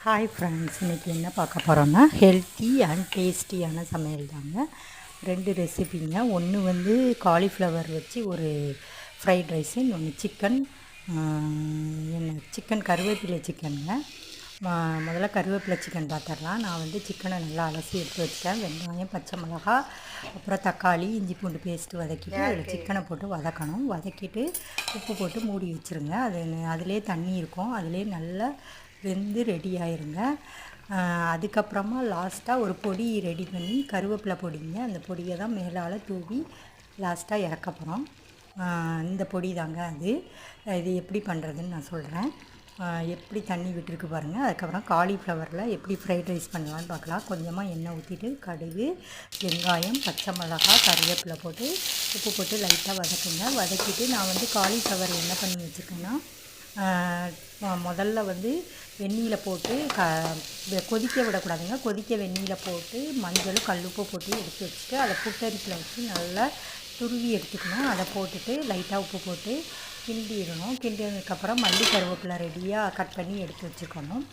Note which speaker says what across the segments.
Speaker 1: Hi friends, இன்றைக்கி என்ன பார்க்க போகிறோன்னா ஹெல்த்தி அண்ட் டேஸ்டியான சமையல் தாங்க. 2 ரெசிபிங்க. ஒன்று வந்து காலிஃப்ளவர் வச்சு ஒரு ஃப்ரைட் ரைஸு, இன்னொன்று சிக்கன் கருவேப்பிலை சிக்கனுங்க. முதல்ல கருவேப்பிலை சிக்கன் பார்த்துடலாம். நான் வந்து சிக்கனை நல்லா அலசி எடுத்து வச்சுட்டேன். வெங்காயம், பச்சை மிளகா, அப்புறம் தக்காளி, இஞ்சி பூண்டு பேஸ்ட்டு வதக்கிட்டு அதில் சிக்கனை போட்டு வதக்கணும். வதக்கிட்டு உப்பு போட்டு மூடி வச்சுருங்க. அதிலே தண்ணி இருக்கும், அதிலே நல்லா வெந்து ரெடி ஆயிருங்க. அதுக்கப்புறமா லாஸ்ட்டாக ஒரு பொடி ரெடி பண்ணி, கருவேப்பிலை பொடிங்க, அந்த பொடியை தான் மேலால் தூவி லாஸ்ட்டாக இறக்க போகிறோம். இந்த பொடி தாங்க அது. இது எப்படி பண்ணுறதுன்னு நான் சொல்கிறேன். எப்படி தண்ணி விட்டுருக்கு பாருங்கள். அதுக்கப்புறம் காலிஃப்ளவரில் எப்படி ஃப்ரைட் ரைஸ் பண்ணலான்னு பார்க்கலாம். கொஞ்சமாக எண்ணெய் ஊற்றிட்டு கடுகு, வெங்காயம், பச்சை மிளகா, கருவேப்பிலை போட்டு உப்பு போட்டு லைட்டாக வதக்குங்க. வதக்கிட்டு நான் வந்து காலிஃப்ளவர் என்ன பண்ணி வச்சுருக்கேன்னா, முதல்ல வந்து வெந்நீரில் போட்டு கொதிக்க விடக்கூடாதுங்க. கொதிக்க வெந்நீரில் போட்டு மஞ்சளும் கல்லுப்பு போட்டு எடுத்து வச்சுட்டு அதை புட்டரிப்பில் வச்சு நல்லா துருவி எடுத்துக்கணும். அதை போட்டுட்டு லைட்டாக உப்பு போட்டு கிண்டிடணும். கிண்டினதுக்கப்புறம் மல்லி கருவேப்பிலை ரெடியாக கட் பண்ணி எடுத்து வச்சுக்கணும்.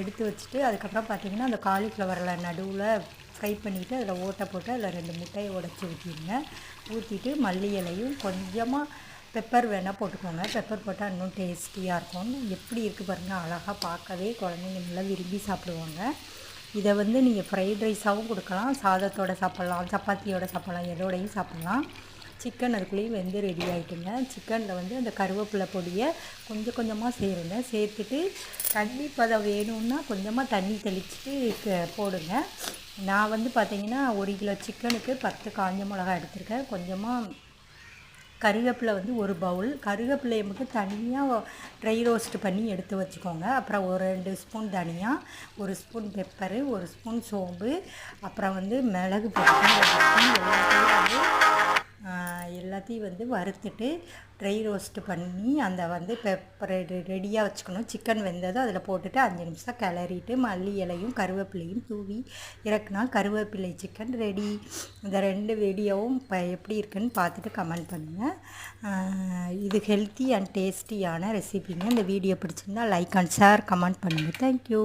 Speaker 1: எடுத்து வச்சுட்டு அதுக்கப்புறம் பார்த்திங்கன்னா அந்த காலிஃப்ளவரில் நடுவில் ஃப்ரை பண்ணிவிட்டு அதில் ஓட்டை போட்டு அதில் 2 முட்டையை உடச்சி ஊற்றிடுங்க. ஊற்றிட்டு மல்லி இலையும் கொஞ்சமாக பெப்பர் வேணால் போட்டுக்கோங்க. பெப்பர் போட்டால் இன்னும் டேஸ்டியாக இருக்கும். எப்படி இருக்குது பாருங்கள், அழகாக பார்க்கவே குழந்தைங்க நல்லா விரும்பி சாப்பிடுவாங்க. இதை வந்து நீங்கள் ஃப்ரைட் ரைஸாகவும் கொடுக்கலாம், சாதத்தோடு சாப்பிட்லாம், சப்பாத்தியோடு சாப்பிட்லாம், எதோடையும் சாப்பிட்லாம். சிக்கன் அதுக்குள்ளேயும் வெந்து ரெடி ஆகிட்டுங்க. சிக்கனில் வந்து அந்த கருவேப்பிலை பொடியை கொஞ்சம் கொஞ்சமாக சேருங்க. சேர்த்துட்டு தண்ணி பதம் வேணும்னா கொஞ்சமாக தண்ணி தெளிச்சுட்டு போடுங்க. நான் வந்து பார்த்திங்கன்னா 1 கிலோ சிக்கனுக்கு 10 காஞ்ச மிளகா எடுத்திருக்கேன். கொஞ்சமாக கருவேப்பிலை வந்து 1 பவுல். கருவேப்பிலையை மட்டும் தனியாக ட்ரை ரோஸ்ட் பண்ணி எடுத்து வச்சுக்கோங்க. அப்புறம் ஒரு 2 ஸ்பூன் தனியா, 1 ஸ்பூன் பெப்பரு, 1 ஸ்பூன் சோம்பு, அப்புறம் வந்து மிளகு போட்டு எல்லாத்தையும் வந்து வறுத்துட்டு ட்ரை ரோஸ்ட்டு பண்ணி அந்த வந்து பெப்பர் ரெடியாக வச்சுக்கணும். சிக்கன் வெந்ததும் அதில் போட்டுட்டு 5 நிமிஷம் கிளறிட்டு மல்லி இலையும் கருவேப்பிலையும் தூவி இறக்குனா கருவேப்பிலை சிக்கன் ரெடி. இந்த 2 வீடியோவும் இப்போ எப்படி இருக்குன்னு பார்த்துட்டு கமெண்ட் பண்ணுங்கள். இது ஹெல்த்தி அண்ட் டேஸ்டியான ரெசிபிங்க. இந்த வீடியோ பிடிச்சிருந்தால் லைக் அண்ட் ஷேர் கமெண்ட் பண்ணுங்கள். தேங்க்யூ.